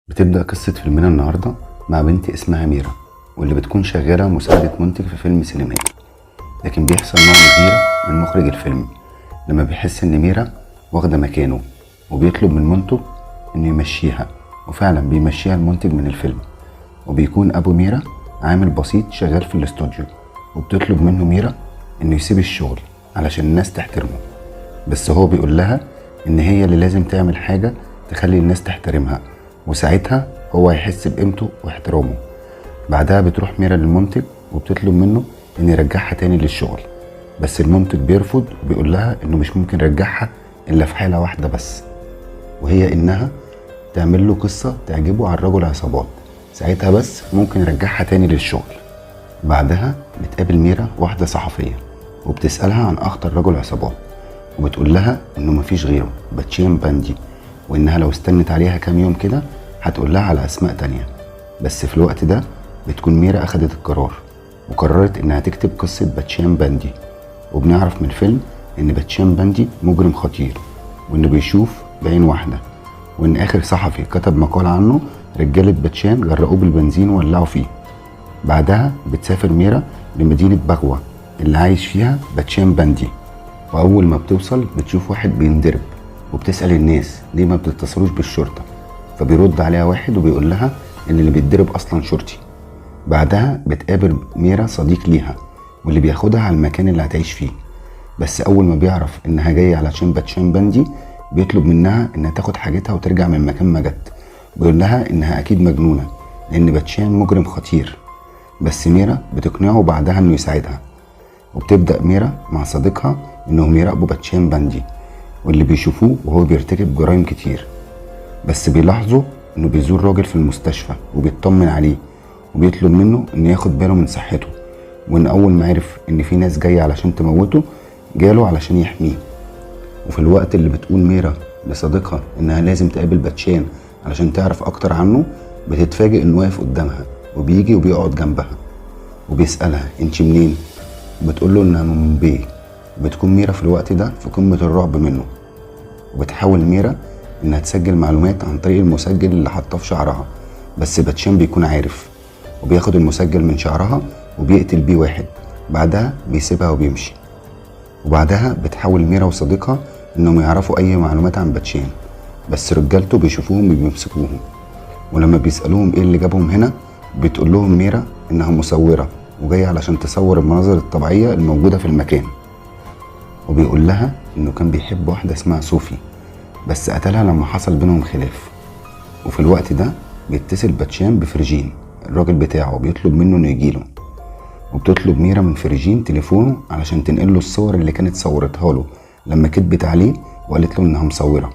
بتبدأ قصة فيلمنا النهاردة مع بنت اسمها ميرا، واللي بتكون شغالة مساعدة منتج في فيلم سينمائي. لكن بيحصل نوع من الغيرة من مخرج الفيلم لما بيحس إن ميرا واخدة مكانه، وبيطلب من منتج إنه يمشيها. وفعلا بيمشيها المنتج من الفيلم، وبيكون أبو ميرا عامل بسيط شغال في الاستوديو، وبتطلب منه ميرا إنه يسيب الشغل علشان الناس تحترمه. بس هو بيقول لها إن هي اللي لازم تعمل حاجة تخلي الناس تحترمها، وساعتها هو هيحس بقيمته واحترامه. بعدها بتروح ميرا للمنتج وبتطلب منه إن يرجعها تاني للشغل، بس المنتج بيرفض وبيقول لها إنه مش ممكن يرجعها إلا في حالة واحدة بس، وهي إنها تعمل له قصة تعجبه عن رجل عصابات، ساعتها بس ممكن يرجعها تاني للشغل. بعدها بتقابل ميرا واحدة صحفية وبتسألها عن أخطر رجل عصابات، وبتقول لها إنه مفيش غيره باتشيان باندي، وإنها لو استنت عليها كام يوم كده هتقول لها على أسماء تانية. بس في الوقت ده بتكون ميرا أخدت القرار وقررت إنها تكتب قصة باتشيان باندي. وبنعرف من الفيلم إن باتشيان باندي مجرم خطير، وإنه بيشوف بعين واحدة، وإن آخر صحفي كتب مقال عنه رجالة باتشان غرقوه بالبنزين وولعوا فيه. بعدها بتسافر ميرا لمدينة بغوة اللي عايش فيها باتشان باندي، وأول ما بتوصل بتشوف واحد بينضرب، وبتسأل الناس ليه ما بتتصلوش بالشرطة، فبيرد عليها واحد وبيقول لها إن اللي بيتضرب أصلا شرطي. بعدها بتقابل ميرا صديق ليها واللي بياخدها على المكان اللي هتعيش فيه، بس أول ما بيعرف إنها جاية علشان باتشان باندي بيطلب منها إنها تاخد حاجتها وترجع من مكان ما جت، ويقول لها إنها أكيد مجنونة لأن باتشان مجرم خطير. بس ميرا بتقنعه بعدها إنه يساعدها، وبتبدأ ميرا مع صديقها إنهم يراقبوا باتشان باندي واللي بيشوفوه وهو بيرتكب جرائم كتير. بس بيلاحظوا إنه بيزور راجل في المستشفى وبيطمن عليه، وبيطلب منه إنه ياخد باله من صحته، وإن أول ما عرف إن في ناس جاية علشان تموته جاله علشان يحميه. وفي الوقت اللي بتقول ميرا لصديقها إنها لازم تقابل باتشان علشان تعرف أكتر عنه، بتتفاجئ إنه واقف قدامها وبيجي وبيقعد جنبها وبيسألها انت منين؟ بتقول له انها من مومباي. بتكون ميرا في الوقت ده في قمة الرعب منه، وبتحاول ميرا انها تسجل معلومات عن طريق المسجل اللي حاطاه في شعرها، بس باتشان بيكون عارف وبياخد المسجل من شعرها وبيقتل بيه واحد، بعدها بيسيبها وبيمشي. وبعدها بتحاول ميرا وصديقها انهم يعرفوا اي معلومات عن باتشان، بس رجالته بيشوفوهم وبيمسكوهم، ولما بيسألوهم ايه اللي جابهم هنا بتقول لهم ميرا انها مصورة وجاية علشان تصور المناظر الطبيعية الموجودة في المكان. وبيقول لها انه كان بيحب واحدة اسمها صوفي، بس قتلها لما حصل بينهم خلاف. وفي الوقت ده بيتصل باتشان بفرجين الراجل بتاعه وبيطلب منه انه يجيله، وبتطلب ميرا من فرجين تليفونه علشان تنقله الصور اللي كانت صورتها له لما كدبت عليه وقالت له انها مصورة.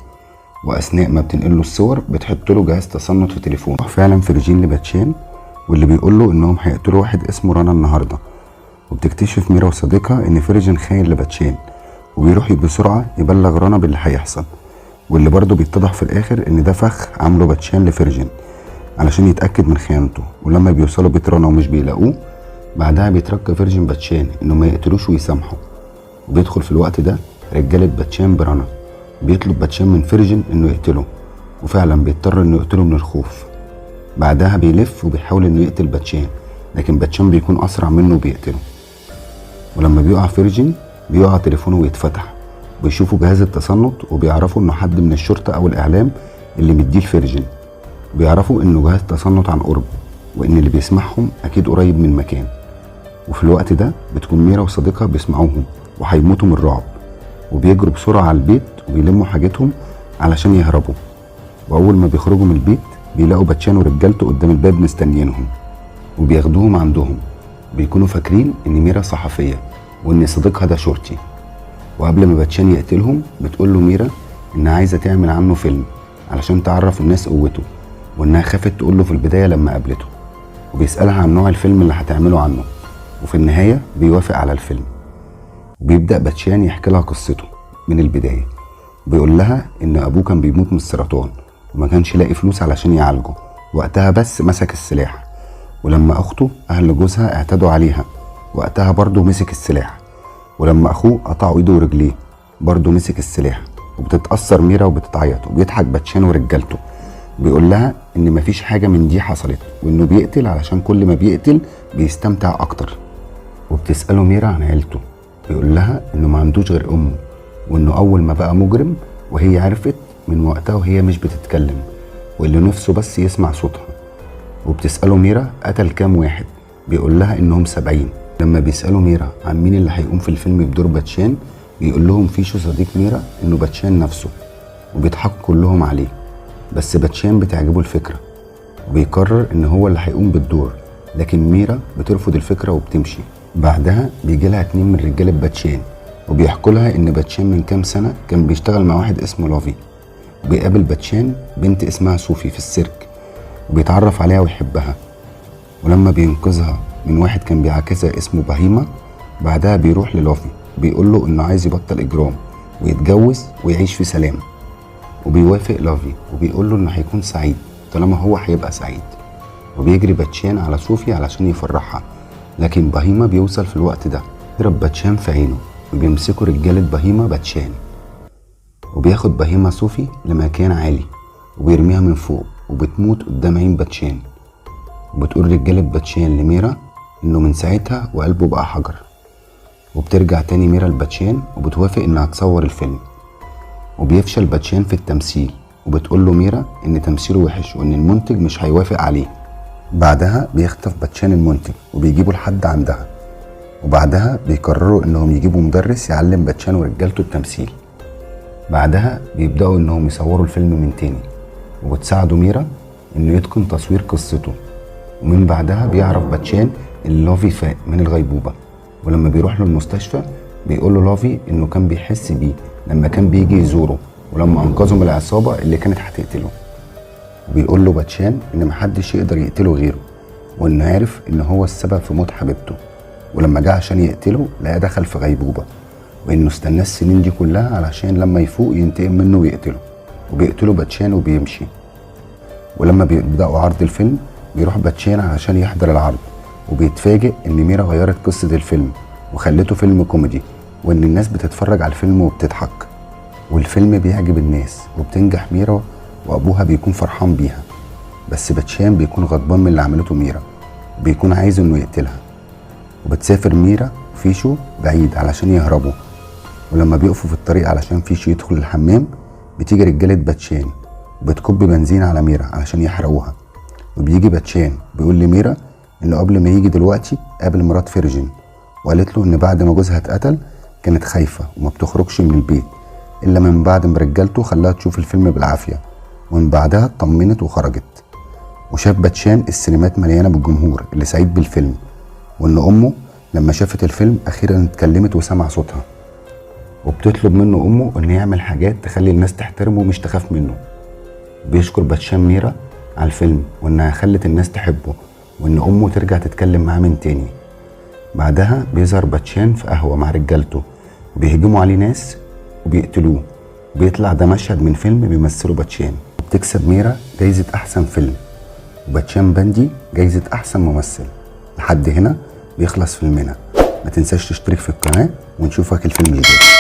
واثناء ما بتنقله الصور بتحط له جهاز تصنت في تليفونه. فعلا فرجين لباتشان واللي بيقول له انهم هيقتلوا واحد اسمه رنا النهارده. وبتكتشف ميرا وصديقها ان فرجين خاين لباتشان، وبيروح بسرعه يبلغ رنا باللي هيحصل، واللي برضه بيتضح في الاخر ان ده فخ عامله باتشان لفرجين علشان يتاكد من خيانته. ولما بيوصلوا بيت رنا ومش بيلاقوه، بعدها بيترجى فرجين باتشان انه ما يقتلوش ويسامحوا. وبيدخل في الوقت ده رجاله باتشان برنا، بيطلب باتشان من فرجين انه يقتله، وفعلا بيضطر انه يقتله من الخوف. بعدها بيلف وبيحاول انه يقتل باتشان، لكن باتشان بيكون اسرع منه وبيقتله. ولما بيقع فرجين بيقع تليفونه ويتفتح، بيشوفوا جهاز التصنت وبيعرفوا انه حد من الشرطة او الاعلام اللي مديه لفرجين. بيعرفوا انه جهاز تصنت عن قرب، وان اللي بيسمعهم اكيد قريب من مكان. وفي الوقت ده بتكون ميرا وصديقها بيسمعوهم وهيموتوا من الرعب، وبيجروا بسرعة على البيت وبيلموا حاجتهم علشان يهربوا. واول ما بيخرجوا من البيت بيلاقوا باتشان ورجالته قدام الباب مستنيينهم وبياخدوهم عندهم. بيكونوا فاكرين ان ميرا صحفية وان صديقها ده شرطي. وقبل ما باتشان يقتلهم بتقول له ميرا انها عايزة تعمل عنه فيلم علشان تعرف الناس قوته، وانها خافت تقول له في البداية لما قابلته. وبيسألها عن نوع الفيلم اللي هتعمله عنه، وفي النهاية بيوافق على الفيلم. وبيبدأ باتشان يحكي لها قصته من البداية، وبيقول لها ان ابوه كان بيموت من السرطان وما كانش لاقي فلوس علشان يعالجه، وقتها بس مسك السلاح. ولما اخته اهل جوزها اعتدوا عليها وقتها برضه مسك السلاح. ولما اخوه قطعوا ايده ورجليه برضه مسك السلاح. وبتتأثر ميرا وبتتعيط، وبيضحك باتشان ورجالته بيقول لها ان مفيش حاجة من دي حصلت، وانه بيقتل علشان كل ما بيقتل بيستمتع اكتر. وبتسأله ميرا عن عيلته، بيقول لها انه ما عندوش غير امه، وانه اول ما بقى مجرم وهي عرفت من وقتها وهي مش بتتكلم، واللي نفسه بس يسمع صوتها. وبتسأله ميرا قتل كام واحد، بيقول لها انهم 70. لما بيسألوا ميرا عن مين اللي هيقوم في الفيلم بدور باتشان، بيقول لهم فيشو صديق ميرا انه باتشان نفسه، وبيضحكوا كلهم عليه. بس باتشان بتعجبه الفكرة وبيقرر ان هو اللي هيقوم بالدور، لكن ميرا بترفض الفكرة وبتمشي. بعدها بيجي لها 2 من رجالة باتشان وبيحكوا لها ان باتشان من كام سنة كان بيشتغل مع واحد اسمه لافي. وبيقابل باتشان بنت اسمها صوفي في السيرك وبيتعرف عليها ويحبها، ولما بينقذها من واحد كان بيعاكسها اسمه بهيمة. بعدها بيروح للافي بيقول له انه عايز يبطل اجرام ويتجوز ويعيش في سلام. وبيوافق لافي وبيقول له انه هيكون سعيد طالما هو هيبقى سعيد. وبيجري باتشان على صوفي علشان يفرحها، لكن بهيمة بيوصل في الوقت ده يضرب باتشان في عينه، وبيمسكوا رجالة بهيمة باتشان، وبياخد بهيمة صوفي لمكان عالي وبيرميها من فوق وبتموت قدام عين باتشان. وبتقول رجالة باتشان لميرا انه من ساعتها وقلبه بقى حجر. وبترجع تاني ميرا لباتشان وبتوافق انها تصور الفيلم. وبيفشل باتشان في التمثيل وبتقول له ميرا ان تمثيله وحش وان المنتج مش هيوافق عليه. بعدها بيخطف باتشان المنتج وبيجيبوا لحد عندها، وبعدها بيقرروا انهم يجيبوا مدرس يعلم باتشان ورجالته التمثيل. بعدها بيبدأوا انهم يصوروا الفيلم من تاني، وبتساعده ميرا انه يتقن تصوير قصته. ومن بعدها بيعرف باتشان ان لافي فاق من الغيبوبة، ولما بيروح له المستشفى بيقول له لافي انه كان بيحس بيه لما كان بيجي يزوره ولما انقذه من العصابة اللي كانت هتقتله. وبيقول له باتشان ان محدش يقدر يقتله غيره، وانه عارف ان هو السبب في موت حبيبته، ولما جه عشان يقتله لقاه دخل في غيبوبة، وانه استناه السنين دي كلها علشان لما يفوق ينتقم منه ويقتله. وبيقتله باتشان وبيمشي. ولما بيبدأوا عرض الفيلم بيروح باتشان علشان يحضر العرض، وبيتفاجئ ان ميرا غيرت قصة الفيلم وخلته فيلم كوميدي، وان الناس بتتفرج على الفيلم وبتضحك. والفيلم بيعجب الناس وبتنجح ميرا وابوها بيكون فرحان بيها، بس باتشان بيكون غضبان من اللي عملته ميرا وبيكون عايز انه يقتلها. وبتسافر ميرا وفيشو بعيد علشان يهربوا، ولما بيقفوا في الطريق علشان فيشو يدخل الحمام بتيجي رجالة باتشان وبتكب بنزين على ميرا علشان يحرقوها. وبيجي باتشان بيقول لميرا انه قبل ما يجي دلوقتي قابل مرات فيرجن، وقالت له ان بعد ما جوزها اتقتل كانت خايفة وما بتخرجش من البيت الا من بعد ما رجالته خلاها تشوف الفيلم بالعافية، ومن بعدها اطمنت وخرجت. وشاف باتشان السينمات مليانة بالجمهور اللي سعيد بالفيلم، وان امه لما شافت الفيلم اخيرا اتكلمت وسمع صوتها، وبتطلب منه امه ان يعمل حاجات تخلي الناس تحترمه ومش تخاف منه. بيشكر باتشان ميرا على الفيلم وانها خلت الناس تحبه، وان امه ترجع تتكلم معاه من تاني. بعدها بيظهر باتشان في قهوة مع رجالته وبيهجموا عليه ناس وبيقتلوه. بيطلع ده مشهد من فيلم بيمثله باتشان. بتكسب ميرا جايزة احسن فيلم، وباتشان باندي جايزة احسن ممثل. لحد هنا بيخلص فيلمنا. ما تنساش تشترك في القناة ونشوفك الفيلم اللي جاي.